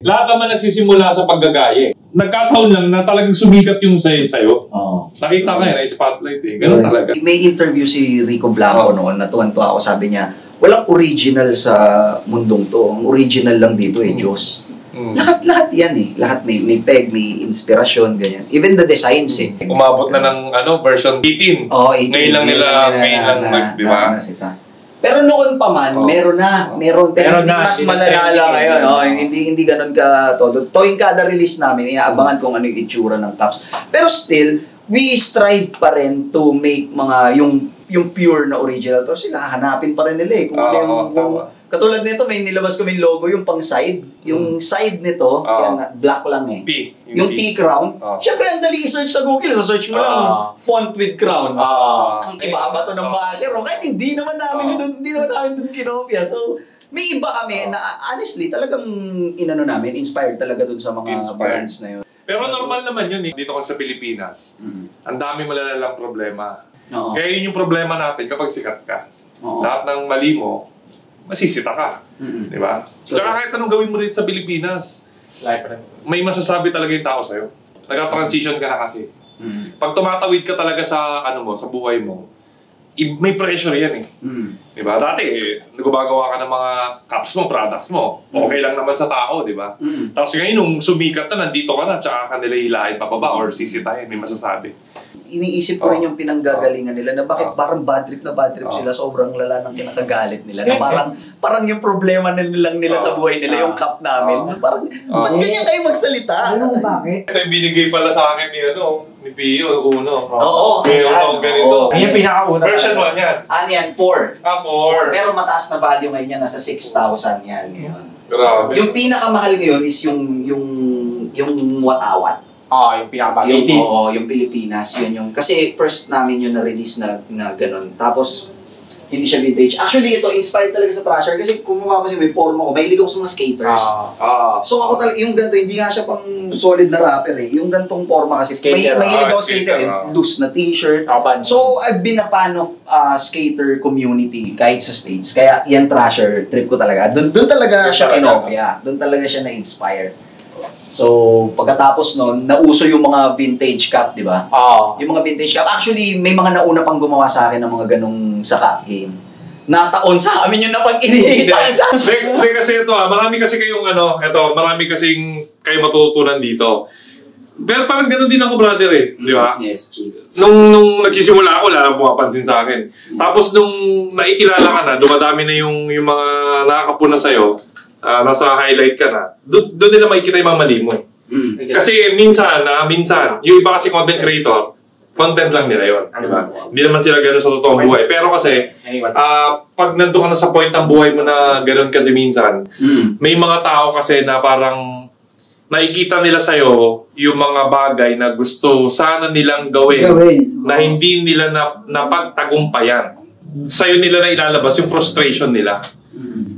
Lahat naman nagsisimula sa paggagaya. Nagkataon lang na talagang sumikat yung sa'yo. Nakita ka na spotlight eh. Ganun talaga. May interview si Rico Blanco noon, natuwan-tuwa ako, sabi niya, walang original sa mundong to. Ang original lang dito eh, Diyos. Lahat yan eh. Lahat may peg, may inspirasyon, ganyan. Even the designs eh. Umabot na ng version 18. 18. Ngayon lang nila, di ba? Pero noon pa man, meron na. Pero hindi mas malala lang ngayon. Hindi ganun ka todo. Tuwing kada release namin, inaabangan kung ano yung itsura ng Caps. Pero still, we strive pa rin to make mga yung pure na original. Pero sila, hanapin pa rin nila eh. Katulad nito, may nilabas kami logo, yung pang side. Yung side nito, yan, black lang eh. Yung T-crown. Siyempre, ang dali i-search sa Google. So, search mo lang, font with crown. Ang iba ba ito ng basher? Kahit hindi naman namin dun kinopia. So, may iba kami na honestly, talagang namin, inspired talaga dun sa mga brands na yun. Pero normal naman yun eh. Dito ka sa Pilipinas, ang dami malalalang problema. Kaya yun yung problema natin kapag sikat ka. Lahat ng mali mo, masisita ka. Di ba? Tsaka kahit anong gawin mo rin sa Pilipinas, may masasabi talaga yung tao sa'yo. Nag-transition ka na kasi. Pag tumatawid ka talaga sa sa buhay mo, may pressure yan eh. Di ba? Dati nagubagawa ka ng mga cups mo, products mo. Okay lang naman sa tao, di ba? Tapos ngayon, nung sumikat na, nandito ka na, tsaka kanila hilahin pa ba or sisitahin, may masasabi. Iniisip ko rin yung pinanggagalingan nila na bakit parang bad trip sila, sobrang lala ng kinakagalit nila. Na parang yung problema nila sa buhay nila, yung cup namin. Parang, ba't ganyan kayo magsalita? Ano bakit? Ito yung binigay pala sa akin ni Pio, uno. Ganito. Yan yung pinakauna. Version 1 yan. Ano yan? 4. 4. Pero mataas na value ngayon yan, nasa 6,000 yan ngayon. Grabe. Yung pinakamahal ngayon is yung watawat. Yung pinaka-bagay. Yung Pilipinas, yun yung, kasi first namin yun na-release na ganun. Tapos, hindi siya vintage. Actually, ito, inspired talaga sa Thrasher kasi kung mapapansin, may forma ko, mahilig ako sa mga skaters. So ako talaga, yung ganito, hindi nga siya pang solid na rapper eh. Yung gantong forma kasi, mahilig ako skater eh. Loose na t-shirt. So, I've been a fan of skater community kahit sa States. Kaya yan Thrasher, trip ko talaga. Doon talaga siya kinopya. Doon talaga siya na-inspire. So, pagkatapos nun, nauso yung mga vintage cup, di ba? Yung mga vintage cup. Actually, may mga nauna pang gumawa sa akin ng mga ganong sa cup game. Nataon sa amin yun na pag-inihita. Hindi kasi ito marami kasi kayong marami kasing kayo matutunan dito. Pero parang gano'n din ako, brother eh. Di ba? Yes, true. Nung nagsisimula ako, wala nang pumapansin sa akin. Tapos nung nakikilala ka na, dumadami na yung mga nakakapuna sa'yo, nasa highlight ka na, doon nila makikita yung mga mali mo. Kasi minsan, yung iba kasi content creator, content lang nila yun. Diba? Hindi naman sila gano'n sa totoong buhay. Pero kasi, pag nandun ka na sa point ng buhay mo na gano'n kasi minsan, may mga tao kasi na parang nakikita nila sa'yo yung mga bagay na gusto sana nilang gawin na hindi nila napagtagumpayan. Sa'yo nila na ilalabas yung frustration nila.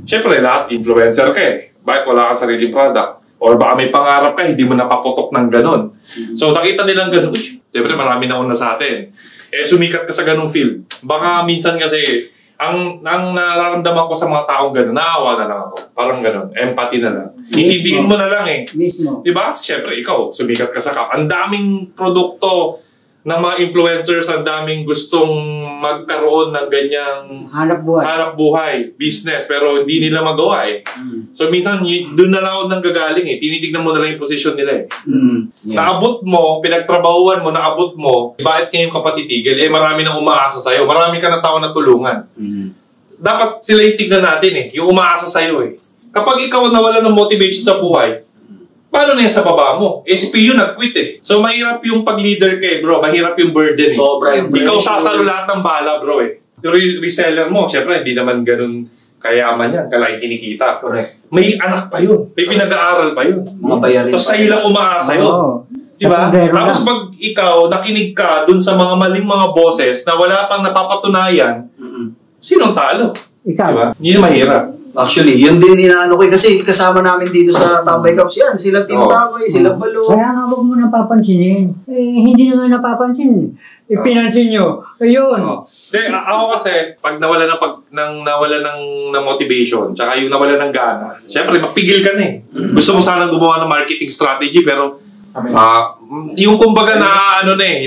Siyempre, lahat influencer ka eh. Bakit wala ka sariling product? Or baka may pangarap ka, hindi mo napaputok ng ganon. So, nakita nilang ganon, siyempre marami na una sa atin. Sumikat ka sa ganong field. Baka minsan kasi, ang nararamdaman ko sa mga taong ganon, naawa na lang ako. Parang ganon, empathy na lang. Hinibigin mo na lang eh. Diba? Kasi siyempre, ikaw, sumikat ka sa cup. Ang daming produkto ng mga influencers, ang daming gustong magkaroon ng ganyang hanap buhay, business, pero hindi nila magawa eh. So minsan, doon na lang ako nang gagaling eh. Tinitignan mo na lang yung position nila eh. Naabot mo, pinagtrabahuan mo, naabot mo, bakit ngayon ka patitigil? Marami nang umaasa sa'yo. Marami ka ng tao na tulungan. Dapat sila itignan natin eh, yung umaasa sa'yo eh. Kapag ikaw nawala ng motivation sa buhay, paano na yan sa baba mo? Si Pio nag-quit eh. So, mahirap yung pag-leader kay bro. Mahirap yung burden eh. Sobra yung burden. Ikaw sasalo lahat ng bala, bro eh. Yung reseller mo, syempre, hindi naman ganun kayaman yan. Kalaki kinikita. Correct. May anak pa yun. May pinag-aaral pa yun. Mga bayarin. Tapos sa'yo lang umaasa yun. Diba? Tapos pag ikaw, nakinig ka dun sa mga maling mga boses na wala pang napapatunayan, sinong talo? Ikaw. Diba? Yun yung mahirap. Actually, yun din inaano ko kasi kasama namin dito sa Tambay Cups yan. Sila Team Tambay, sila Balo. Kaya nga huwag mo napapansinin. Hindi na nga napapansin. ipinansin nyo. Ayun. Ako kasi, pag nawala ng motivation, tsaka yung nawala ng gana, syempre, mapigil ka na eh. Gusto mo sanang gumawa ng marketing strategy, pero yung kumbaga nahahalungan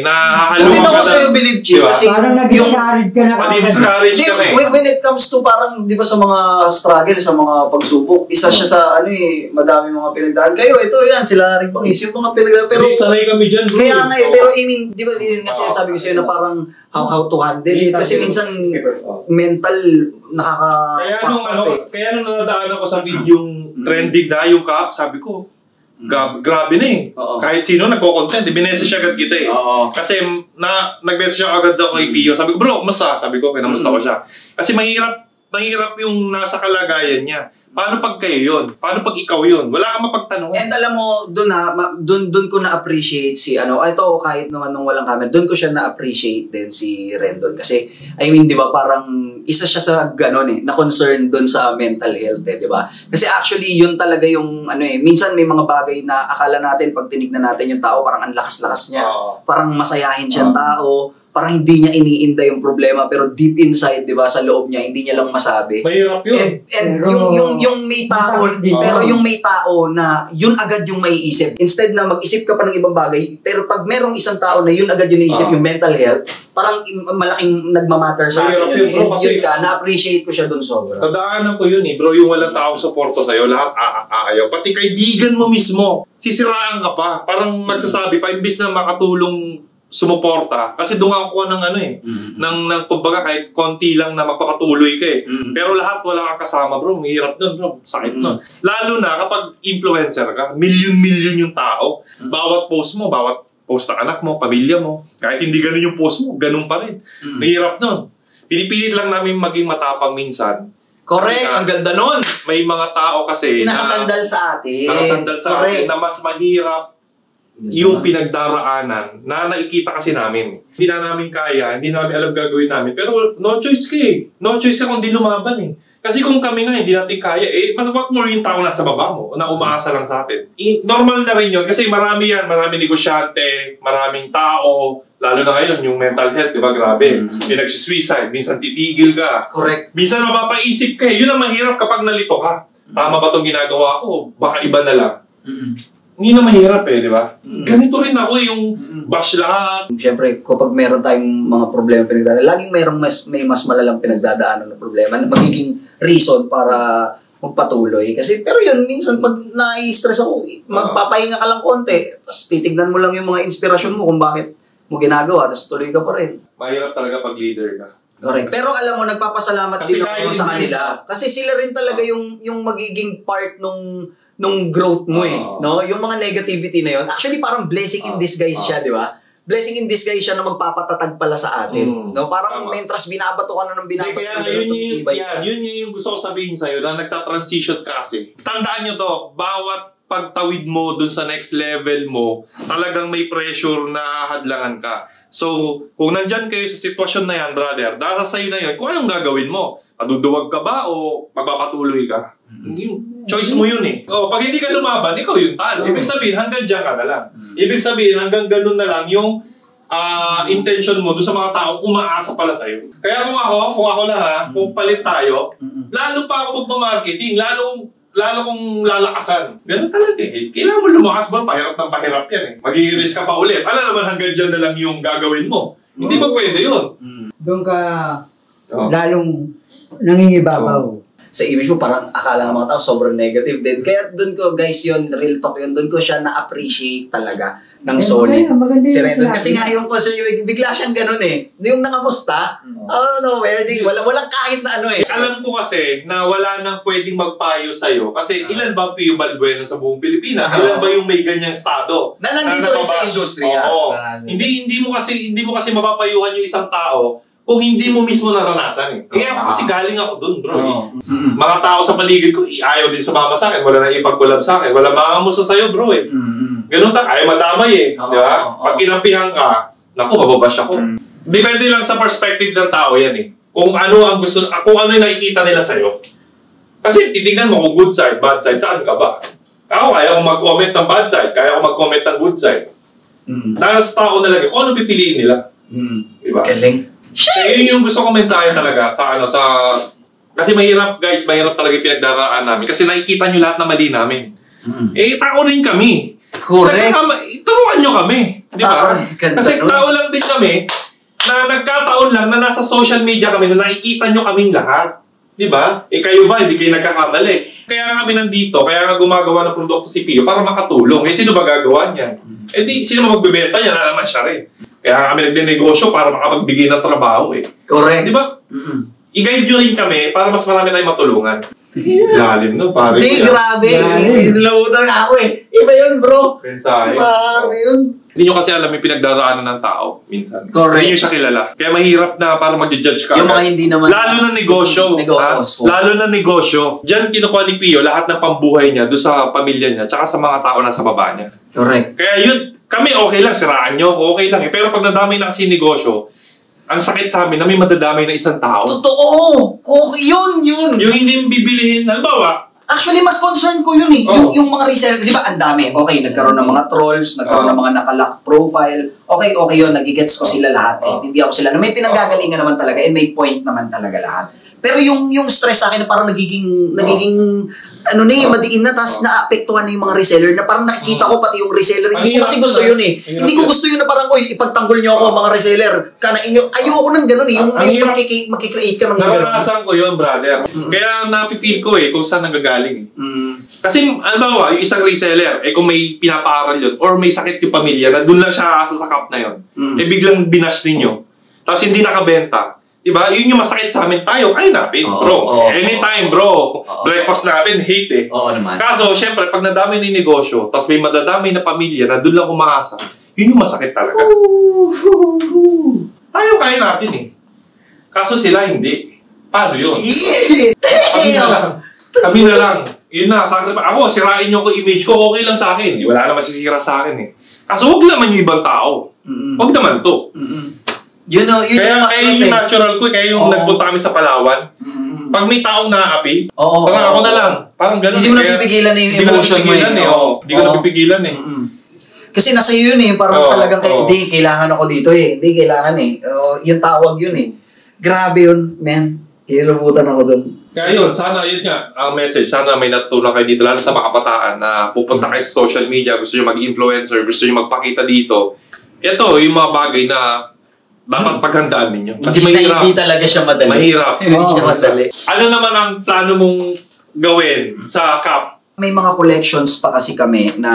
Hindi ka ako sa'yo believe, Chief. Kasi Parang nag-discourage ka na. Madi-discourage ka na eh. when it comes to parang, di ba sa mga struggle, sa mga pagsubok, isa siya sa madami mga pinagdaan. Kayo, ito yan, sila rin bang yung mga pinagdaan. Pero sanay kami dyan, bro. Kaya nga pero I mean, di ba yun kasi sabi ko sa'yo na parang how to handle it. Kasi minsan mental Kaya nung nadaan ako sa video yung trending na yung cup, sabi ko, grabe na eh. Kahit sino nagko-content, binessage agad kita eh. Kasi nag-message agad ako kay Pio. Sabi ko, bro, kumusta? Sabi ko, kinamusta ko siya. Kasi mahirap yung nasa kalagayan niya. Paano pag kayo yun? Paano pag ikaw yun? Wala kang mapagtanong. And alam mo, doon ko na-appreciate si ito kahit naman nung walang camera, doon ko siya na-appreciate din si Rendon. Kasi, I mean, di ba, parang isa siya sa ganon na-concern doon sa mental health di ba? Kasi actually, yun talaga yung, minsan may mga bagay na akala natin, pag tinignan natin yung tao, parang ang lakas-lakas niya. Parang masayahin siyang tao. Parang hindi niya iniinda yung problema, pero deep inside, di ba, sa loob niya, hindi niya lang masabi. Mahirap yun. And yung may tao, pero yung may tao na yun agad yung maiisip. Instead na mag-isip ka pa ng ibang bagay, pero pag merong isang tao na yun agad yung naisip, yung mental health, parang malaking nagmamatter sa akin. Yun ka, na-appreciate ko siya dun sobra. Tadaanan ko yun bro, yung walang taong suporta sa'yo, lahat aayaw. Pati kaibigan mo mismo, sisiraan ka pa. Parang magsasabi pa, imbis na makatulong sumuporta. Kasi doon ako kuha ng ng kumbaga kahit konti lang na magpapatuloy ka eh. Pero lahat wala kang kasama bro. Mahirap nun bro. Sakit nun. Lalo na kapag influencer ka, milyon-milyon yung tao. Bawat post mo, bawat post ng anak mo, pamilya mo, kahit hindi ganun yung post mo, ganun pa rin. Mahirap nun. Pinipilit lang namin maging matapang minsan. Correct, ang ganda nun. May mga tao kasi nakasandal sa atin. Nakasandal sa atin na mas mahirap yung pinagdaraanan na nakikita kasi namin. Hindi na namin kaya, hindi namin alam gagawin namin. Pero no choice ka eh. No choice ka kung di lumaban eh. Kasi kung kami nga hindi natin kaya, what more yung tao nasa baba mo na umaasa lang sa atin. Normal na rin yun kasi marami yan. Maraming negosyante, maraming tao, lalo na ngayon yung mental health, di ba? Grabe. Yung nagsuicide, minsan titigil ka. Correct. Minsan mapapaisip ka eh. Yun ang mahirap kapag nalito ka. Tama ba itong ginagawa ko? Baka iba na lang. Hindi na mahirap di ba? Ganito rin ako yung bash lahat. Siyempre, kapag meron tayong mga problema pinagdadaanan, laging may mas malalang pinagdadaanan na problema na magiging reason para magpatuloy. Kasi, pero yun, minsan pag na-stress ako, magpapahinga ka lang konti, tapos titignan mo lang yung mga inspirasyon mo kung bakit mo ginagawa, tapos tuloy ka pa rin. Mahirap talaga pag leader ka. Correct. Pero alam mo, nagpapasalamat din ako sa kanila. Kasi sila rin talaga yung magiging part nung growth mo no? Yung mga negativity na yun, actually parang blessing in disguise siya, di ba? Blessing in disguise siya na magpapatatag pala sa atin. No? Parang mentras binabato ka na ng binabato. Kaya yun yung gusto ko sabihin sa'yo na nagta-transition ka kasi. Tandaan nyo to, bawat pagtawid mo dun sa next level mo, talagang may pressure na hadlangan ka. So, kung nandyan kayo sa sitwasyon na yan, brother, dahil sa'yo na yun, kung anong gagawin mo? Paduduwag ka ba o magpapatuloy ka? Choice mo yun pag hindi ka lumaban, ikaw yung talo. Ibig sabihin, hanggang dyan ka na lang. Ibig sabihin, hanggang ganun na lang yung intention mo doon sa mga tao umaasa pala sa'yo. Kaya kung ako na kung palit tayo, lalo pa ako magmamarketing, lalo kong lalakasan. Ganun talaga Kailangan mo lumakas ba? Pahirap ng pahirap yan Mag-i-risk ka pa ulit. Alam naman hanggang dyan na lang yung gagawin mo. Hindi ba pwede yun? Doon ka lalong nangingibabaw. Sa image mo, parang akala ng mga tao sobrang negative din. Kaya doon ko, guys, yun, real talk yun, doon ko siya na-appreciate talaga ng solid. Si Rendon. Kasi nga yung concern yung bigla siyang ganun Yung nangamusta, walang kahit na Alam ko kasi na wala nang pwedeng magpayo sa'yo. Kasi ilan ba Pio Balbuena sa buong Pilipinas? Ilan ba yung may ganyang estado? Na nandito rin sa industriya. Hindi mo kasi mapapayuhan yung isang tao kung hindi mo mismo naranasan Kaya ako kasi galing ako dun, bro. Mga tao sa paligid ko, ayaw din sumama sa akin. Wala na ipag-collab sa akin. Wala makamusta sa'yo, bro Ganun ayaw madamay di ba? Pag kinampihan ka, naku, mababash ako. Depende lang sa perspective ng tao yan Kung ano yung nakikita nila sa'yo. Kasi titignan mo kung good side, bad side, saan ka ba? Ako, kaya ko mag-comment ng bad side, kaya ko mag-comment ng good side. Nasa tao na lang kung ano pipiliin nila. Diba? Galing. Kaya yun yung gusto ko mensahe talaga sa kasi mahirap guys, mahirap talaga yung pinagdaraan namin kasi nakikita nyo lahat na mali namin. Tao rin kami. Correct. Turuan nyo kami. Di ba? Kasi tao lang din kami na nagkataon lang na nasa social media kami na nakikita nyo kaming lahat. Di ba? Kayo ba? Hindi kayo nagkakamali. Kaya nga kami nandito, kaya nga gumagawa ng produkto si Pio para makatulong. Sino ba gagawa niyan? Sino magbebenta niya? Na naman siya rin. Kaya nga kami nagde-negosyo para makapagbigay ng trabaho Correct. Di ba? I-guide nyo rin kami para mas marami tayong matulungan. Lalim no, pare. Hindi, grabe. Nilautan ako Iba yun, bro. Mensahe. Grabe yun. Hindi nyo kasi alam yung pinagdaraanan ng tao minsan. Correct. Hindi nyo siya kilala. Kaya mahirap na para mag-judge ka. Yung mga hindi naman. Lalo na negosyo. Lalo na negosyo. Diyan kinukuha ni Pio lahat ng pambuhay niya doon sa pamilya niya tsaka sa mga tao na sa baba niya. Correct. Kaya yun, kami okay lang, siraan nyo, okay lang Pero pag nadamay na kasi negosyo, ang sakit sa amin na may madadamay na isang tao. Totoo! Okay, yun! Yung hindi bibilihin, halimbawa, actually, mas concern ko yun yung mga resellers, di ba, ang dami. Okay, nagkaroon ng mga trolls, nagkaroon ng mga nakalock profile. Okay yun, nagigets ko sila lahat. Hindi ako sila na may pinanggagalingan naman talaga and may point naman talaga lahat. Pero yung stress sa akin na parang nagiging madiin na, tapos naapektuhan na yung mga reseller na parang nakikita ko pati yung reseller. Hindi ko kasi gusto yun Hindi ko gusto yun na parang, ipagtanggol nyo ako mga reseller. Ayoko nang ganun yung makikreate ka ng ganun. Naranasan ko yun, brother. Kaya nafe-feel ko kung saan nanggagaling Kasi, alam yung isang reseller, kung may pinapaaral yun, or may sakit yung pamilya, na doon lang siya sasakap na yun, biglang binash ninyo. Tapos hindi nakabenta. Diba? Yun yung masakit sa amin. Tayo, kaya natin, bro. Anytime, bro. Breakfast natin, hate Oo naman. Kaso, syempre, pag nadami na yung negosyo, tapos may madadami na pamilya na doon lang umaasa, yun yung masakit talaga. Tayo, kaya natin Kaso sila, hindi. Paano yun? Kami na lang. Yun na, ako, sirain nyo ko image ko, okay lang sa akin. Wala na masisira sa akin Kaso, huwag naman yung ibang tao. Huwag naman to. Kaya yung natural ko, kaya yung nagpunta kami sa Palawan, pag may taong naaapi, parang ako na lang. Parang gano'n. Hindi mo napipigilan yung emotion mo Hindi ko napipigilan Kasi nasa yun parang talagang, hindi, kailangan ako dito hindi, kailangan yung tawag yun Grabe yun, man. Kilabutan ako dun. Kaya yun, sana yun nga, ang message, sana may natutunan kayo dito, lalo sa mga kabataan na pupunta kayo sa social media, gusto nyo mag-influencer, gusto nyo magpakita dito. Ito, yung mga bagay na dapat paghandaan ninyo. Kasi hindi talaga siya madali. Mahirap. Hindi siya madali. Ano naman ang plano mong gawin sa CAP? May mga collections pa kasi kami na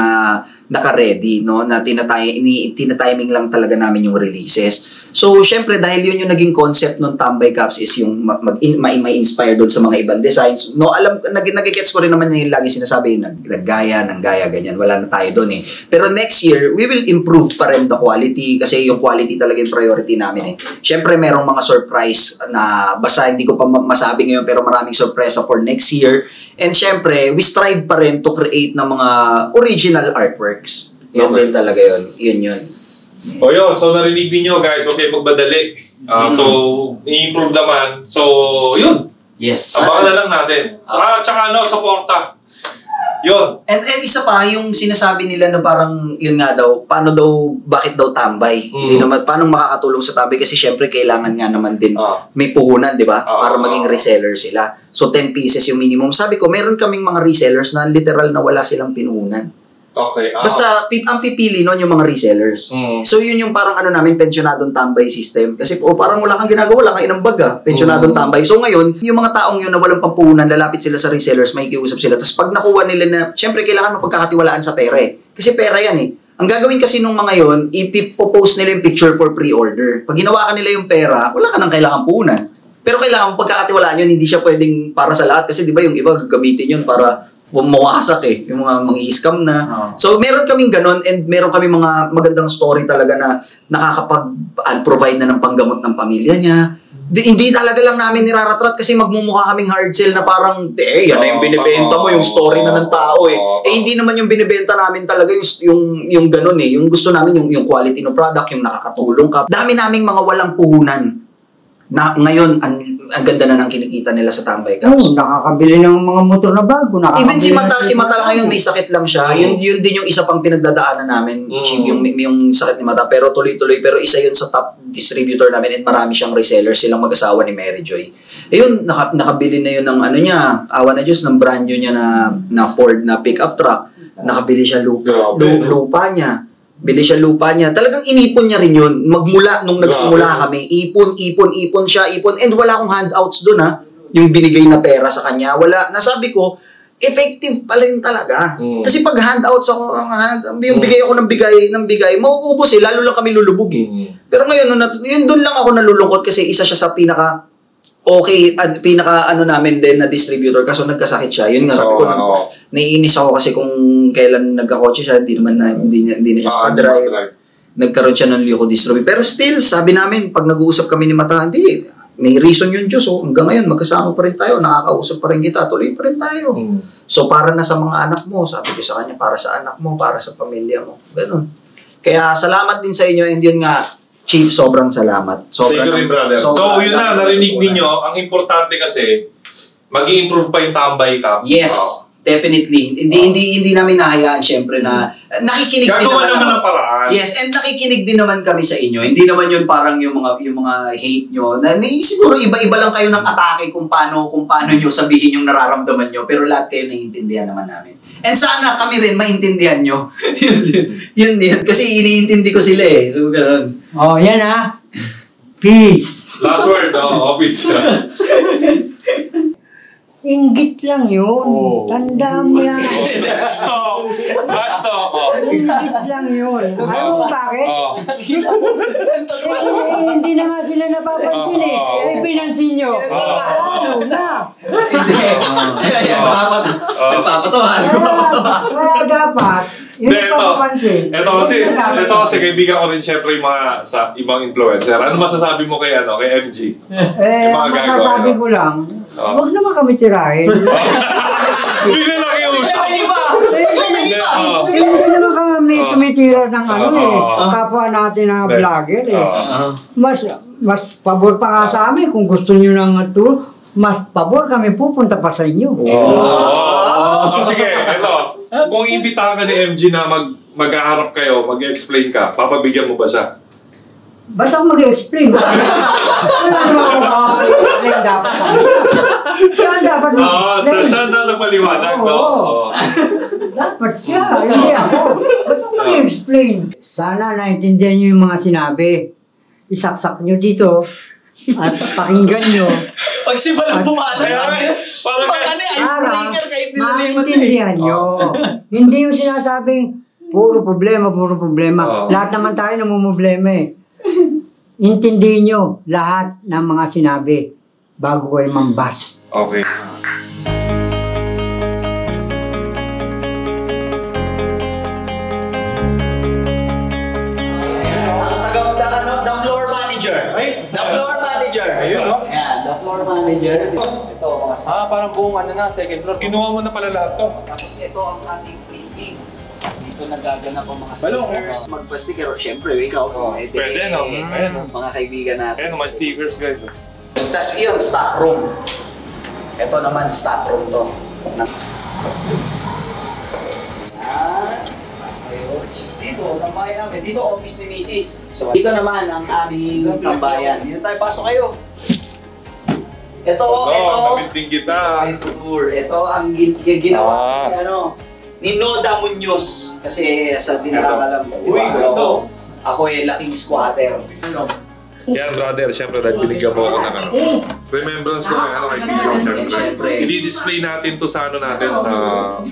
naka-ready, no? Na tinatiming lang talaga namin yung releases. So, syempre, dahil yun yung naging concept ng Tambay Caps is yung may inspire doon sa mga ibang designs. No, nagigets ko rin naman yung lagi sinasabi, naggaya, ganyan. Wala na tayo doon Pero next year, we will improve pa rin the quality kasi yung quality talaga yung priority namin Syempre, merong mga surprise na basta hindi ko pa masabi ngayon pero maraming surprise for next year. And syempre, we strive pa rin to create ng mga original artworks. Yun din talaga yun. Yun. Yun. So, narinig niyo guys. Huwag kayo magbadali. So, i-improve naman. So, yun. Yes. Abangan na lang natin. Tsaka supporta. Yun. And isa pa, yung sinasabi nila na parang, yun nga daw, bakit daw tambay? Hindi naman, paano makakatulong sa tambay? Kasi syempre, kailangan nga naman din may puhunan, di ba? Para maging reseller sila. So, 10 pieces yung minimum. Sabi ko, meron kaming mga resellers na literal na wala silang pinuhunan. Okay. Basta, ang pipili nun yung mga resellers. So, yun yung parang namin, pensionadong tambay system. Kasi parang wala kang ginagawa, wala kang inambag pensionadong tambay. So, ngayon, yung mga taong yun na walang pampuhunan, lalapit sila sa resellers, may kiusap sila. Tapos, pag nakuha nila na, syempre, kailangan mapagkakatiwalaan sa pera Kasi pera yan Ang gagawin kasi nung mga yun, ipopost nila yung picture for pre-order. Pag ginawa ka nila yung pera, wala ka nang kailangan puhunan. Pero kailangan pagkakatiwalaan yun, hindi siya pwedeng para sa lahat. Kasi di ba yung iba, gagamitin yun para mawasak yung mga i-scam na. So, meron kaming ganun and meron kami mga magandang story talaga na nakakapag-provide na ng panggamot ng pamilya niya. Hindi talaga lang namin niraratrat kasi magmumukha kaming hard sell na parang, yan na yung binibenta mo, yung story na ng tao hindi naman yung binibenta namin talaga yung ganun Yung gusto namin, yung quality ng product, yung nakakatulong ka. Dami naming mga walang puhunan. Ngayon, ang ganda na ng kinikita nila sa Tambay Oo, Cups. nakakabili ng mga motor na bago. Even si Mata lang ngayon may sakit lang siya. Yun din yung isa pang pinagdadaanan namin, Chief, yung sakit ni Mata. Pero tuloy-tuloy, pero isa yun sa top distributor namin and marami siyang reseller, silang mag-asawa ni Mary Joy. Ayun, nakabili na yun ng ano niya, awa na Diyos, ng brand new niya na Ford na pickup truck. Nakabili siya lupa niya. Bili siya lupa niya. Talagang inipon niya rin yun. Magmula nung nagsimula kami, ipon siya. And wala akong handouts doon ha. Yung binigay na pera sa kanya. Wala. Nasabi ko, effective pa rin talaga. Kasi pag handouts ako, yung bigay ako ng bigay, mauubos lalo lang kami lulubog Pero ngayon, yun doon lang ako nalulungkot kasi isa siya sa pinaka namin din na distributor kaso nagkasakit siya. Yun nga sabi ko, naiinis ako kasi kung kailan nagkakotse siya, hindi na siya makadrive. Nagkaroon siya ng leukodystrophy. Pero still, sabi namin, pag nag-uusap kami ni Mata, hindi, may reason yun Diyos. Hanggang ngayon, magkasama pa rin tayo, nakakausap pa rin kita, tuloy pa rin tayo. So, para na sa mga anak mo, sabi ko sa kanya, para sa anak mo, para sa pamilya mo. Ganun. Kaya, salamat din sa inyo, and yun nga, Chief, sobrang salamat. Thank you, brother. So, yun na, narinig ninyo. Ang importante kasi, mag-i-improve pa yung Tambay Cup. Yes, definitely. Hindi namin nahayaan, syempre, na nakikinig din naman. Gagawa naman ng paraan. Yes, and nakikinig din naman kami sa inyo. Hindi naman yun parang yung mga hate nyo. Siguro iba-iba lang kayo ng atake kung paano nyo sabihin yung nararamdaman nyo. Pero lahat kayo naiintindihan naman namin. And sana kami rin maintindihan nyo. yun. Kasi iniintindi ko sila So, gano'n. Oh, yan ha. Peace. Last word, office. Inggit lang yun. Tandaan mo yan. Stop. Inggit lang yun. Alam mo bakit? Hindi na nga sila napapansin pinansin nyo. Ano na? Papatawa. Kaya dapat, Ito kasi kaibigan ko rin syempre yung mga sa ibang influencer. Ano masasabi mo kay MG? masasabi ko lang, huwag naman kami tirahin. Bigla lang yung usap. Hindi naman kami tumitira ng kapwa natin na vlogger Mas pabor pa nga sa amin kung gusto nyo ng mas pabor kami pupunta pa sa inyo. Sige, ito. Kung imbitahan ka ni MG na mag-aharap kayo, mag-explain ka, papabigyan mo ba siya? Ba't ako mag-explain? Wala naman ako mag-explain dapat. Siya daw nagpaliwanag. Dapat siya, hindi ako. Ba't ako mag-explain? Sana naintindihan nyo yung mga sinabi. Isaksak nyo dito at pakinggan nyo. Pag si Balang pumalag namin, icebreaker kahit maintindihan nyo. Hindi yung sinasabing, puro problema. Lahat naman tayo namumblema Intindihin nyo lahat ng mga sinabi bago kayo mambas. Okay. The floor manager. The floor manager. Ayun, no? Ayan, the floor manager. Ito, mga staff. Parang buong second floor. Kinuha mo na pala lahat to. Tapos ito ang ating printing. Dito nagaganap ang mga stickers. Magpa-sticker, syempre, ikaw. Pwede, no? Ayan, no? Mga kaibigan natin. Ayan, mga stickers, guys. Tapos yun, staff room. Ito naman, staff room to. Dito, tambayan namin. Dito, office ni Mrs. So, dito naman ang aming tambayan. Dito tayo, pasok kayo. Ito. Nabinting kita. Ito ang ginawa ni Noda Munoz. Kasi sa dinakalam. Uy, ito. Ako laking squatter. Yan, brother, syempre dahil binigyan mo ako ng remembrance ko kay Pio, syempre. I-display natin to sa natin, sa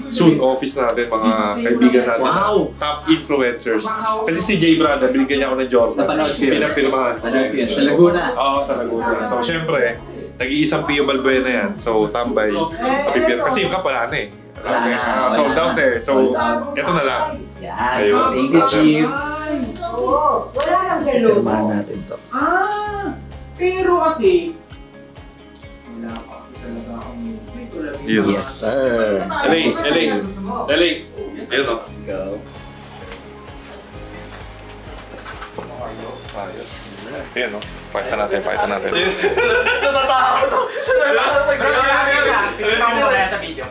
soon office natin, mga kaibigan natin. Wow! Top influencers. Kasi si Jay Brother, binigyan niya ako ng Jordan. Pinapirmahan. Sa Laguna. Oo, sa Laguna. So, syempre, nag-iisang Pio Balbuena yan. So, tambay. Kasi yung kapala na sold out So, eto na lang. Yan. Thank you, Chief. Wala lang kayo. Pirmahan natin to. Pero kasi, Yes, sir. LA. Ayun, no? Go. Ayos. Ayan, no? Pakita natin. Natatakot ako. Pinunta mo kaya sa video.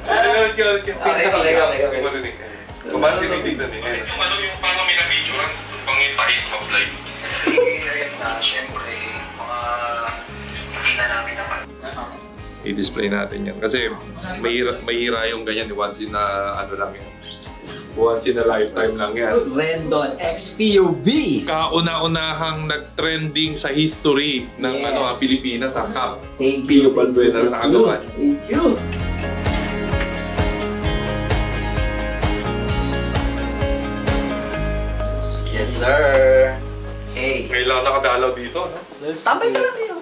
Kumbahan tinitignan eh. Yung ano yung parang may na-featurean, pangitahis of life. Ayun na, syempre, mga hindi na namin naman. I-display natin yan. Kasi mahira yung ganyan. Once in a, ano lang yan. Once in a lifetime lang yan. Rendon XPUV. Kauna-unahang nag-trending sa history ng Yes. Pilipinas sa Camp. Thank Pio you. Balbuena na nakagawa niya. Thank you. Yes, sir. Hey. Kailangan nakadalaw dito, no? Tambay ka lang kayo.